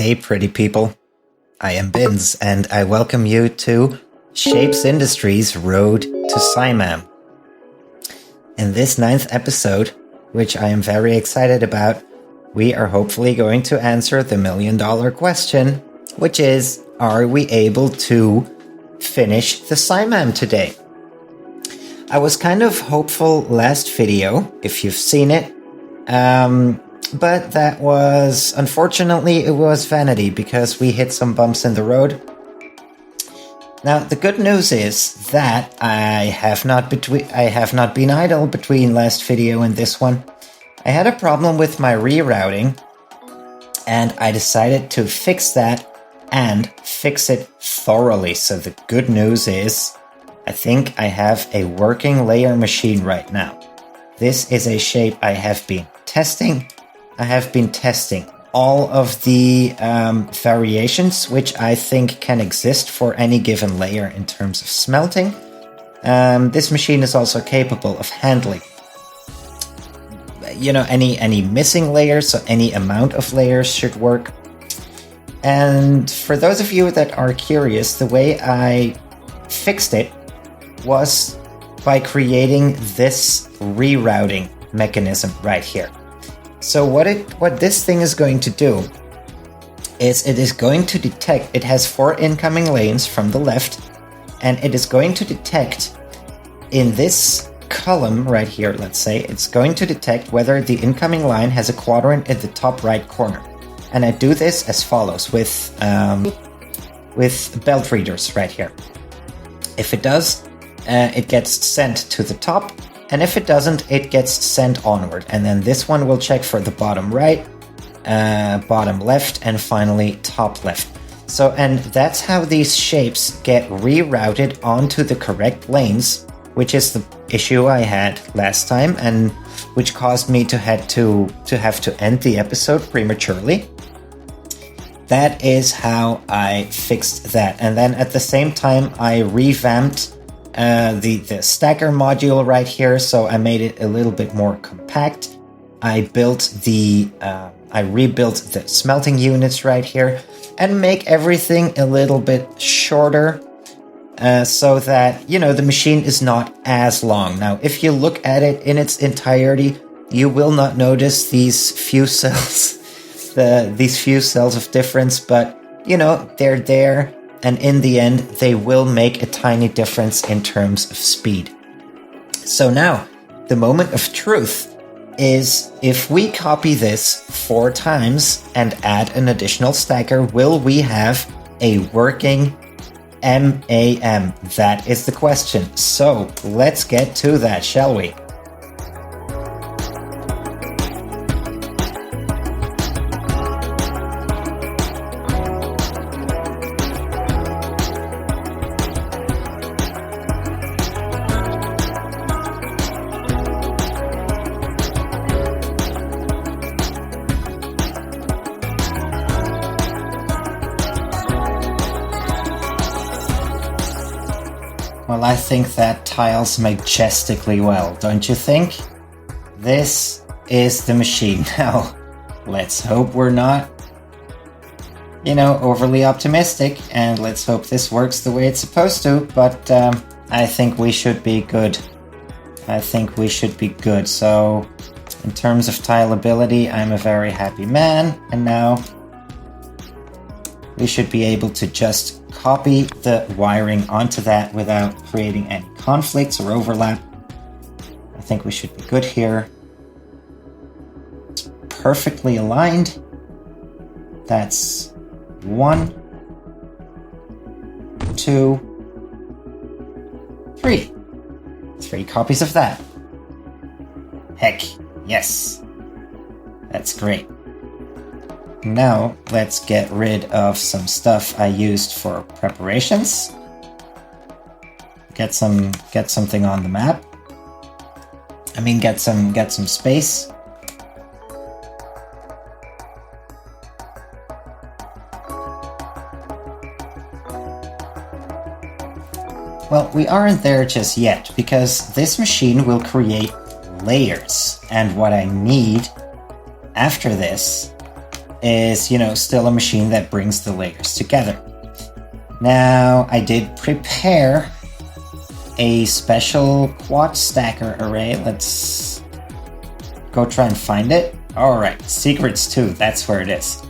Hey pretty people, I am Binz and I welcome you to Shapez Industries' Road to SIMAM. In this 9th episode, which I am very excited about, we are hopefully going to answer the $1 million question, which is, are we able to finish the SIMAM today? I was kind of hopeful last video, if you've seen it, but that was, unfortunately, it was vanity because we hit some bumps in the road. Now, the good news is that I have not been idle between last video and this one. I had a problem with my rerouting, and I decided to fix that and fix it thoroughly. So the good news is, I think I have a working layer machine right now. This is a shape I have been testing. I have been testing all of the variations which I think can exist for any given layer in terms of smelting. This machine is also capable of handling, any missing layers, so any amount of layers should work. And for those of you that are curious, the way I fixed it was by creating this rerouting mechanism right here. So what this thing is going to do is it is going to detect, it has 4 incoming lanes from the left, and it is going to detect in this column right here, let's say, it's going to detect whether the incoming line has a quadrant in the top right corner. And I do this as follows with belt readers right here. If it does, it gets sent to the top. And if it doesn't, it gets sent onward. And then this one will check for the bottom right, bottom left, and finally top left. So, and that's how these shapes get rerouted onto the correct lanes, which is the issue I had last time, and which caused me to have to end the episode prematurely. That is how I fixed that. And then at the same time, I revamped the stacker module right here, so I made it a little bit more compact. I rebuilt the smelting units right here and make everything a little bit shorter, so that, the machine is not as long. Now, if you look at it in its entirety, you will not notice these few cells, these few cells of difference, but, they're there. And in the end, they will make a tiny difference in terms of speed. So now, the moment of truth is, if we copy this 4 times and add an additional stacker, will we have a working MAM? That is the question. So let's get to that, shall we? Well, I think that tiles majestically well, don't you think? This is the machine. Now, let's hope we're not, overly optimistic, and let's hope this works the way it's supposed to, but I think we should be good. So, in terms of tileability, I'm a very happy man, and now we should be able to just copy the wiring onto that without creating any conflicts or overlap. I think we should be good here. It's perfectly aligned. That's 1, 2, 3. 3 copies of that. Heck, yes. That's great. Now, let's get rid of some stuff I used for preparations. Get something on the map. Get some space. Well, we aren't there just yet, because this machine will create layers, and what I need after this is, you know, still a machine that brings the layers together. Now, I did prepare a special quad stacker array. Let's go try and find it. All right, secrets 2, that's where it is.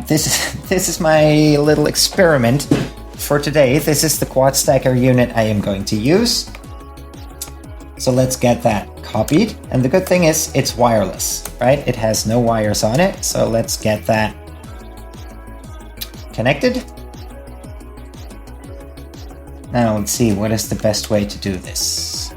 This is my little experiment for today. This is the quad stacker unit I am going to use. So let's get that copied. And the good thing is it's wireless, right? It has no wires on it. So let's get that connected. Now let's see, what is the best way to do this?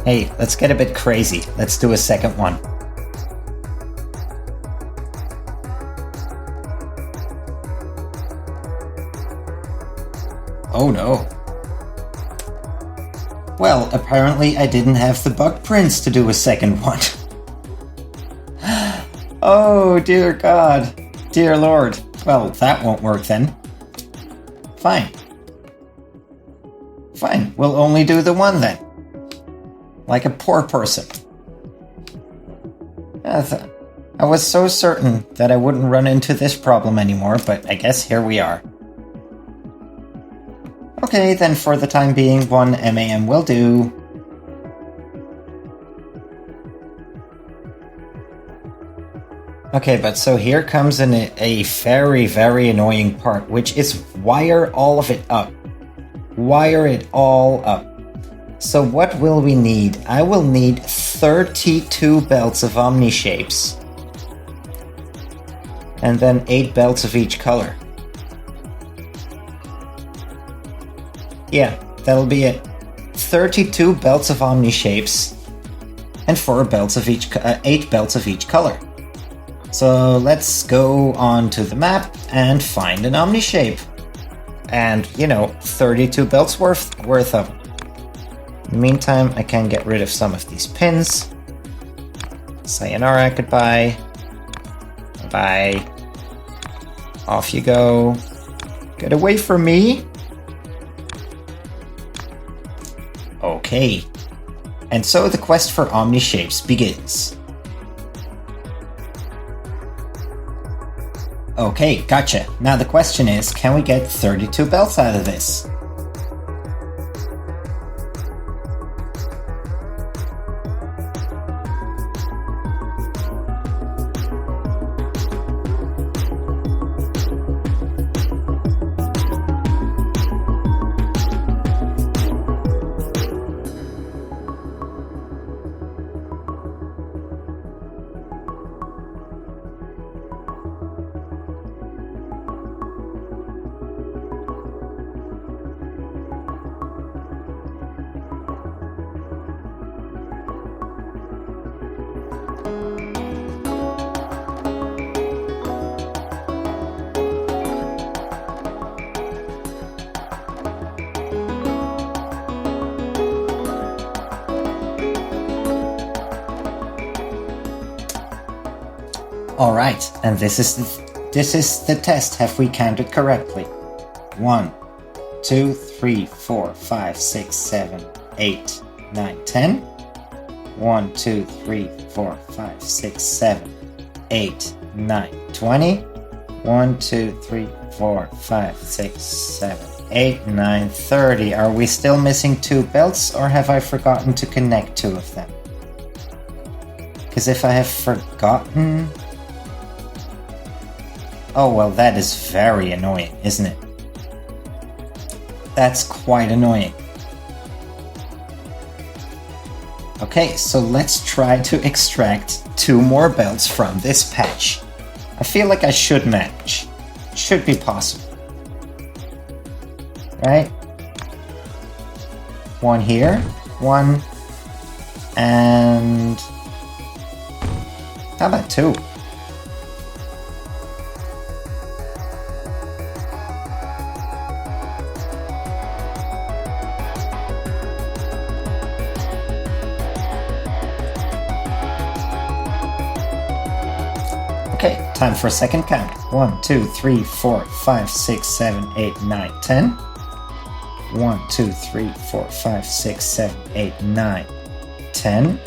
Hey, let's get a bit crazy. Let's do a second one. Oh no. Well, apparently I didn't have the bug prints to do a second one. Oh dear God, dear Lord. Well, that won't work then. Fine. Fine, we'll only do the one then. Like a poor person. I was so certain that I wouldn't run into this problem anymore, but I guess here we are. Okay, then for the time being, 1 MAM will do. Okay, but so here comes a very, very annoying part, which is wire all of it up. Wire it all up. So what will we need? I will need 32 belts of Omni shapes. And then 8 belts of each color. Yeah, that'll be it. 32 belts of Omni shapes and 8 belts of each color. So let's go on to the map and find an Omni shape. And, 32 belts worth of them. In the meantime, I can get rid of some of these pins. Sayonara, goodbye. Bye. Off you go. Get away from me. Okay. And so the quest for Omni shapes begins. Okay, gotcha. Now the question is, can we get 32 belts out of this? All right, and this is the test. Have we counted correctly? 1, 2, 3, 4, 5, 6, 7, 8, 9, 10. 1, 2, 3, 4, 5, 6, 7, 8, 9, 20. 1, 2, 3, 4, 5, 6, 7, 8, 9, 30. Are we still missing 2 belts, or have I forgotten to connect 2 of them? Because if I have forgotten... Oh, well, that is very annoying, isn't it? That's quite annoying. Okay, so let's try to extract 2 more belts from this patch. I feel like I should manage. Should be possible. Right? 1 here, 1, and... how about 2? Okay, time for a second count. 1, 2, 3, 4, 5, 6, 7, 8, 9, 10. 1, 2, 3, 4, 5, 6, 7, 8, 9, 10.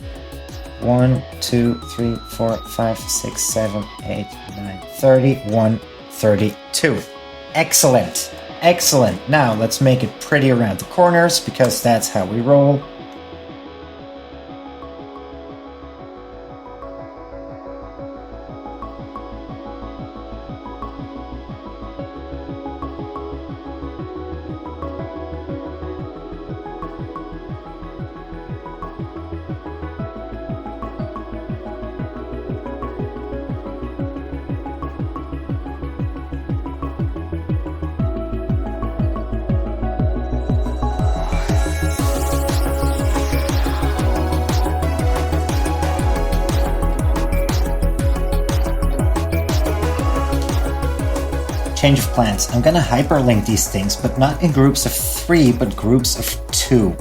1, 2, 3, 4, 5, 6, 7, 8, 9, 30. 1, 32. Excellent! Excellent! Now let's make it pretty around the corners because that's how we roll. Change of plans. I'm gonna hyperlink these things, but not in groups of 3, but groups of 2.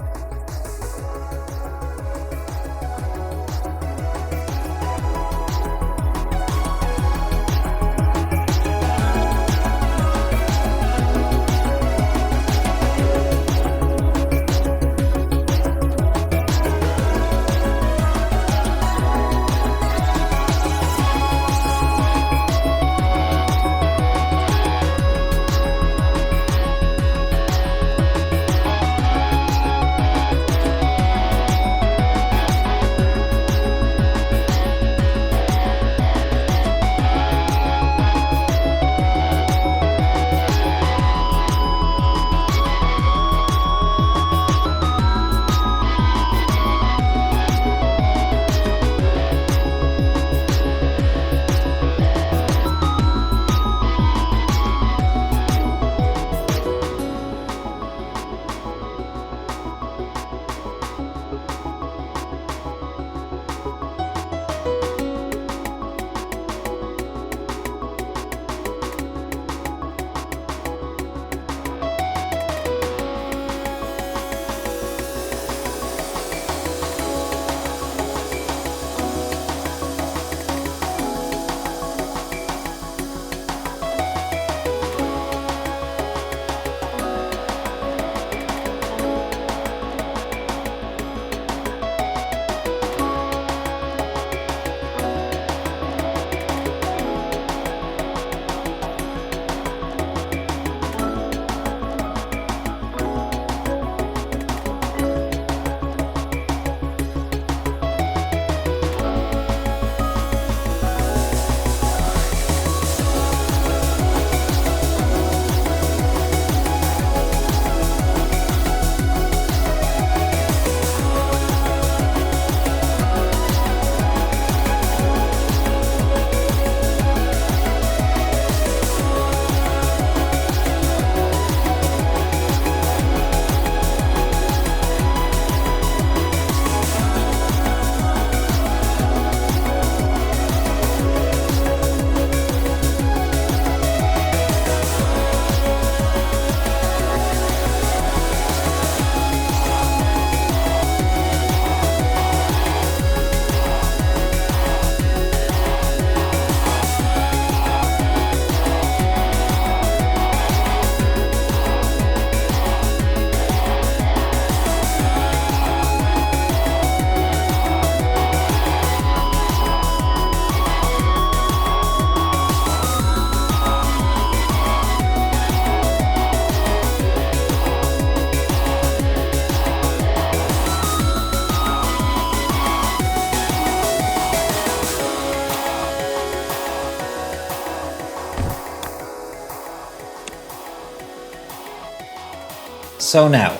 So now,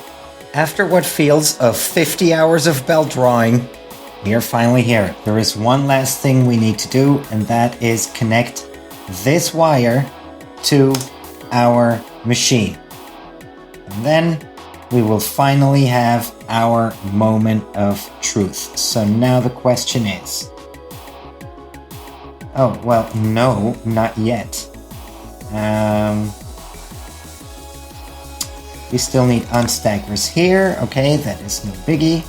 after what feels of 50 hours of belt drawing, we are finally here. There is one last thing we need to do, and that is connect this wire to our machine. And then we will finally have our moment of truth. So now the question is... Oh, well, no, not yet. We still need unstackers here. Okay, that is no biggie.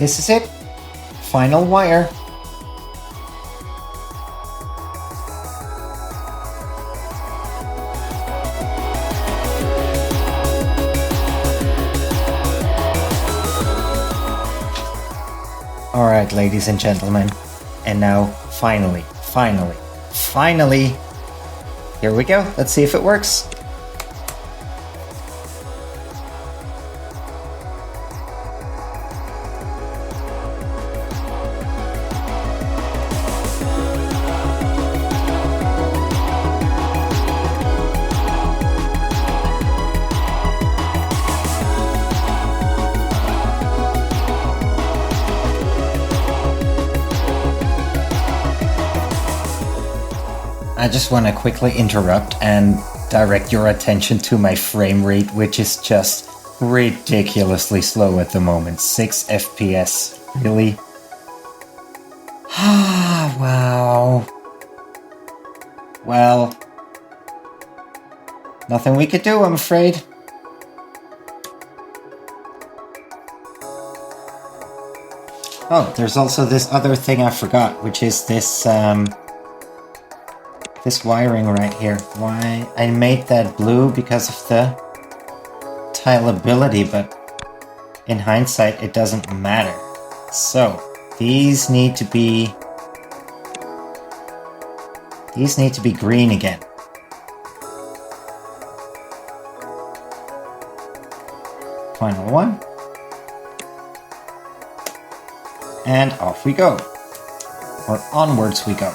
This is it. Final wire. Alright, ladies and gentlemen, and now finally, here we go. Let's see if it works. I just want to quickly interrupt and direct your attention to my frame rate, which is just ridiculously slow at the moment. 6 FPS. Really? Ah, wow. Well, nothing we could do, I'm afraid. Oh, there's also this other thing I forgot, which is this, this wiring right here. Why I made that blue because of the tileability, but in hindsight it doesn't matter. So these need to be green again. Final one. And off we go. Or onwards we go.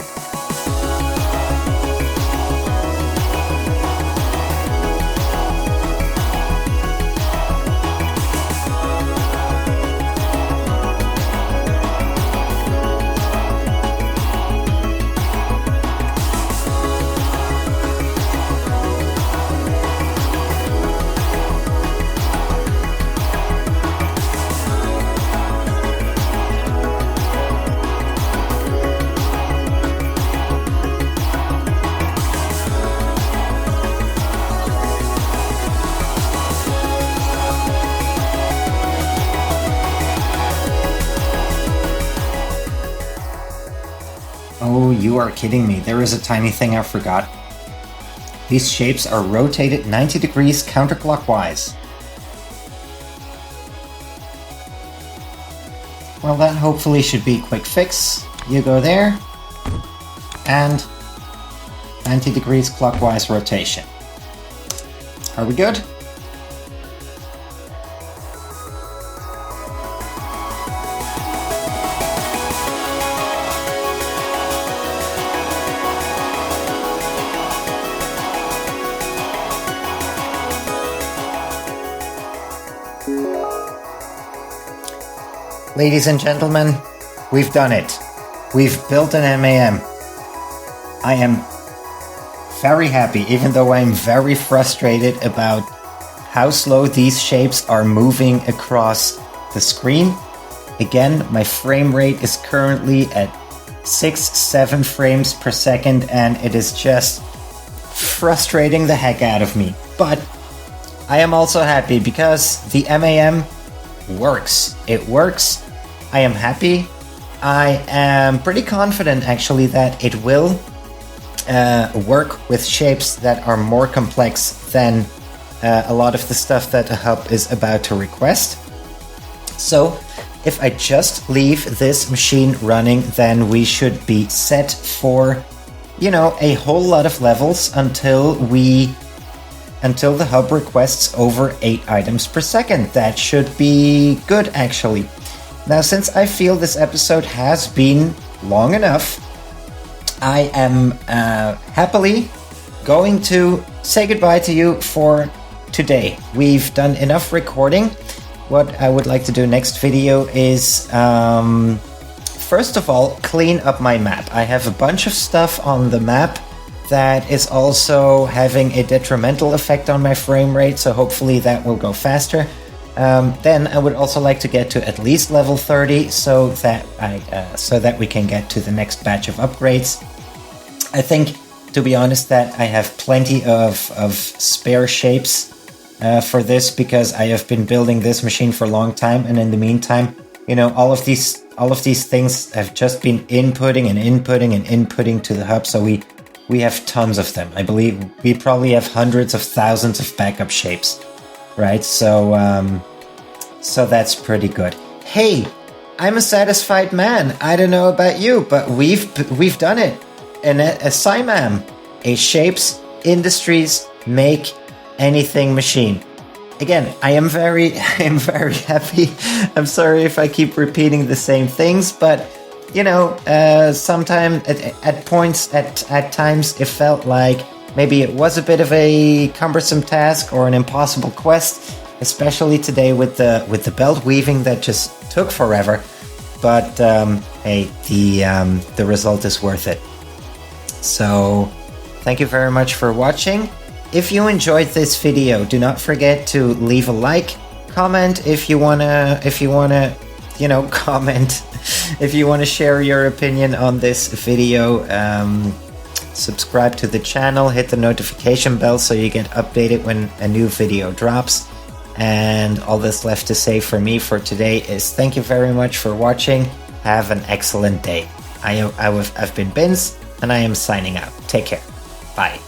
Oh, you are kidding me. There is a tiny thing I forgot. These shapes are rotated 90 degrees counterclockwise. Well, that hopefully should be a quick fix. You go there, and 90 degrees clockwise rotation. Are we good? Ladies and gentlemen, we've done it. We've built an MAM. I am very happy, even though I'm very frustrated about how slow these shapes are moving across the screen. Again, my frame rate is currently at 6-7 frames per second, and it is just frustrating the heck out of me. But I am also happy because the MAM works. It works. I am happy. I am pretty confident actually that it will work with shapes that are more complex than a lot of the stuff that a hub is about to request. So if I just leave this machine running, then we should be set for, you know, a whole lot of levels until the hub requests over 8 items per second. That should be good, actually. Now, since I feel this episode has been long enough, I am happily going to say goodbye to you for today. We've done enough recording. What I would like to do next video is, first of all, clean up my map. I have a bunch of stuff on the map that is also having a detrimental effect on my frame rate, so hopefully that will go faster. Then I would also like to get to at least level 30 so that we can get to the next batch of upgrades. I think, to be honest, that I have plenty of spare shapes for this, because I have been building this machine for a long time, and in the meantime all of these things have just been inputting to the hub. So we have tons of them. I believe we probably have hundreds of thousands of backup shapes, right? So that's pretty good. Hey, I'm a satisfied man. I don't know about you, but we've done it. And a SIMAM, a Shapez Industries Make Anything machine. Again, I am very happy. I'm sorry if I keep repeating the same things, but sometimes at times it felt like maybe it was a bit of a cumbersome task or an impossible quest, especially today with the belt weaving that just took forever. But hey, the result is worth it. So thank you very much for watching. If you enjoyed this video, do not forget to leave a like, comment if you wanna comment if you want to share your opinion on this video. Subscribe to the channel, hit the notification bell so you get updated when a new video drops. And all that's left to say for me for today is thank you very much for watching. Have an excellent day. I've been Binz, and I am signing out. Take care. Bye.